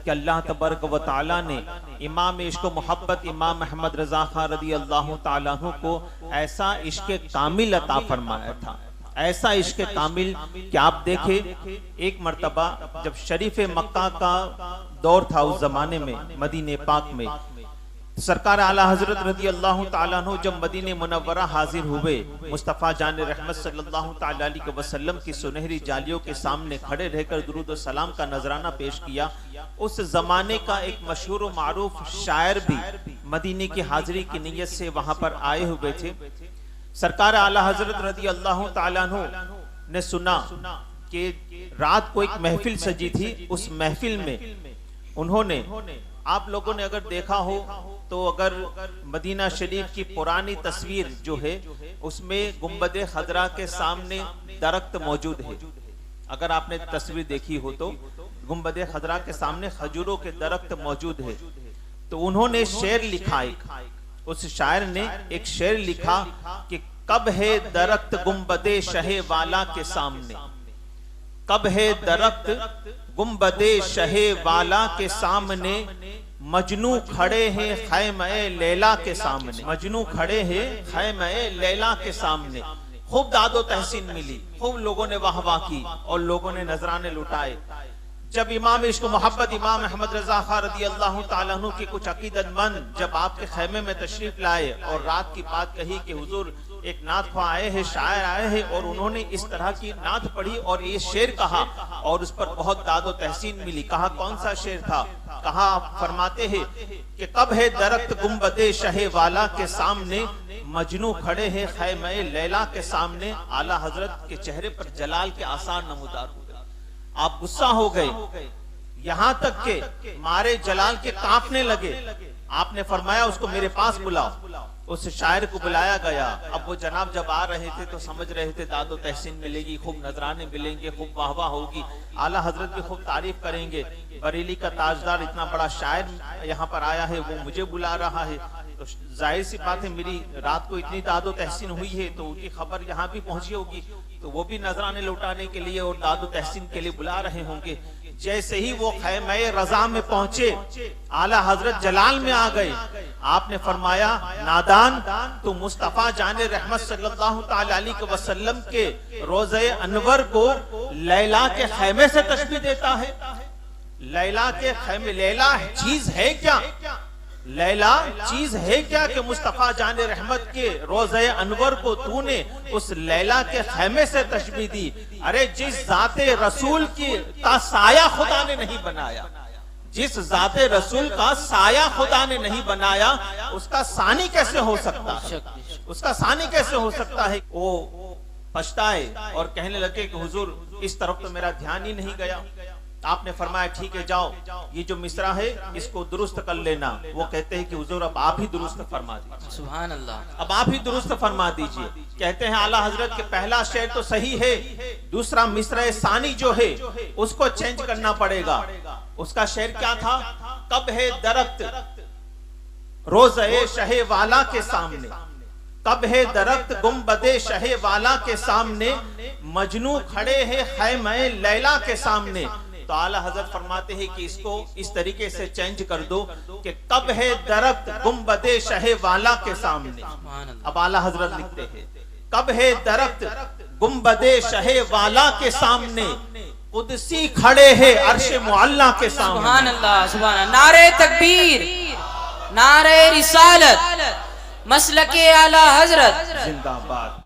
कि अल्लाह तबारक व तआला ने इमाम इश्क मोहब्बत इमाम अहमद रजा खान रदी अल्लाह तआला अन्हु को ऐसा इश्क कामिल अता फरमाया था, ऐसा इश्क कामिल कि आप देखे एक मर्तबा जब शरीफ मक्का का दौर था उस जमाने में मदीने पाक में, सरकार आला हजरत रदी अल्लाह तआला अन्हु जब मदीने मुनव्वरा हाजिर हुए, मुस्तफ़ा जान रहमत सल्लल्लाहु तआला अलैहि वसल्लम की सुनहरी जालियों के सामने खड़े रहकर दुरूद और सलाम का नजराना पेश किया। उस जमाने का एक मशहूर व मारूफ शायर भी मदीने की हाजिरी की नीयत से वहां पर आए हुए थे। सरकार आला हजरत रदी अल्लाह तआला अन्हु ने सुना कि रात को एक महफिल सजी थी, उस महफिल में उन्होंने, आप लोगों ने अगर देखा हो तो अगर मदीना शरीफ की पुरानी तस्वीर जो है उसमें गुंबदे खजरा के सामने दरख्त मौजूद है, अगर आपने तस्वीर देखी हो तो गुंबदे खजरा के सामने खजूरों के दरख्त मौजूद है। तो उन्होंने शेर लिखा, उस शायर ने एक शेर लिखा कि कब है दरख्त गुंबदे शहे वाला के सामने, कब है दरख्त गुंबदे शहे वाला के सामने, मजनू खड़े हैं खैमे लैला के सामने, मजनू खड़े हैं खैमे लैला के सामने। खूब दादो तहसीन मिली, खूब लोगों ने वाहवाह की और लोगों ने नजराने लुटाए। जब इमाम इश्क मोहब्बत इमाम अहमद रजा खान रदी अल्लाह तआला अन्हु के कुछ अकीदतमंद जब आपके खैमे में तशरीफ लाए और रात की बात कही कि हुजूर एक नात ख्वां आए हैं, शायर आए हैं, और उन्होंने इस तरह की नात पढ़ी और ये शेर कहा और उस पर बहुत दादो तहसीन मिली। कहा कौन सा शेर था? कहा फरमाते हैं कि कब है दरख्त गुंबदे शहे वाला के सामने, मजनू खड़े हैं खैमे लैला के सामने। आला हजरत के चेहरे पर जलाल के आसार नमूदार हो गए, आप गुस्सा हो गए, यहाँ तक के मारे जलाल के कांपने लगे। आपने फरमाया उसको मेरे पास बुलाओ। उस शायर को बुलाया गया। अब वो जनाब जब आ रहे थे तो समझ रहे थे दादो तहसीन मिलेगी, खूब नजराने मिलेंगे, खूब वाहवाह होगी, आला हजरत की खूब तारीफ करेंगे। बरेली का ताजदार इतना बड़ा शायर यहाँ पर आया है, वो मुझे बुला रहा है, तो जाहिर सी बात है मेरी रात को इतनी दादो तहसीन हुई है तो उनकी खबर यहाँ भी पहुंची होगी, तो वो भी नजराने लौटाने के लिए और दादो तहसीन के लिए बुला रहे होंगे। जैसे ही वो खैमे रजा में पहुंचे, आला हजरत जलाल में आ गए। आपने फरमाया नादान, तू मुस्तफा जाने रहमत सल्लल्लाहु तआला अलैहि वसल्लम के रोज़े अनवर को लैला के खैमे से तशबीह देता है। लैला के खैमे, लैला चीज है क्या? लैला चीज है क्या कि मुस्तफा जाने रहमत के रोज़े अनवर को तूने उस लैला के खैमे से तशबीह दी? अरे जिस जाते रसूल की का साया खुदा ने नहीं बनाया, जिस जाते रसूल का साया खुदा ने नहीं बनाया, उसका सानी कैसे हो सकता है? उसका सानी कैसे हो सकता है? वो पछताए और कहने लगे कि हुजूर इस तरफ तो मेरा ध्यान ही नहीं गया। आपने फरमाया ठीक है जाओ, ये जो मिसरा है इसको दुरुस्त कर लेना। वो कहते हैं कि हुजूर अब आप ही दुरुस्त फरमा दीजिए। सुभान अल्लाह, अब आप ही दुरुस्त फरमा दीजिए। कहते हैं आला हजरत के पहला शेर तो सही है, दूसरा मिसरा सानी जो है उसको चेंज करना पड़ेगा। उसका शेर क्या था? कब है दरख्त रोज़े शहे वाला के सामने, कब है दरख्त गुंबदे शहे वाला के सामने, मजनू खड़े हैं खैमे लैला के सामने। तो आला हजरत फरमाते हैं कि इसको इस तरीके से चेंज कर दो कि कब है दरख्त गुंबदे शहे वाला के सामने। अब आला हजरत लिखते हैं कब है दरख्त गुंबदे शहे वाला के सामने, कुदसी खड़े हैं अर्शे मुअल्ला के सामने। सुभान अल्लाह, सुभान अल्लाह। नारे तकबीर, नारे रिसालत, मसलके आला हजरत जिंदाबाद।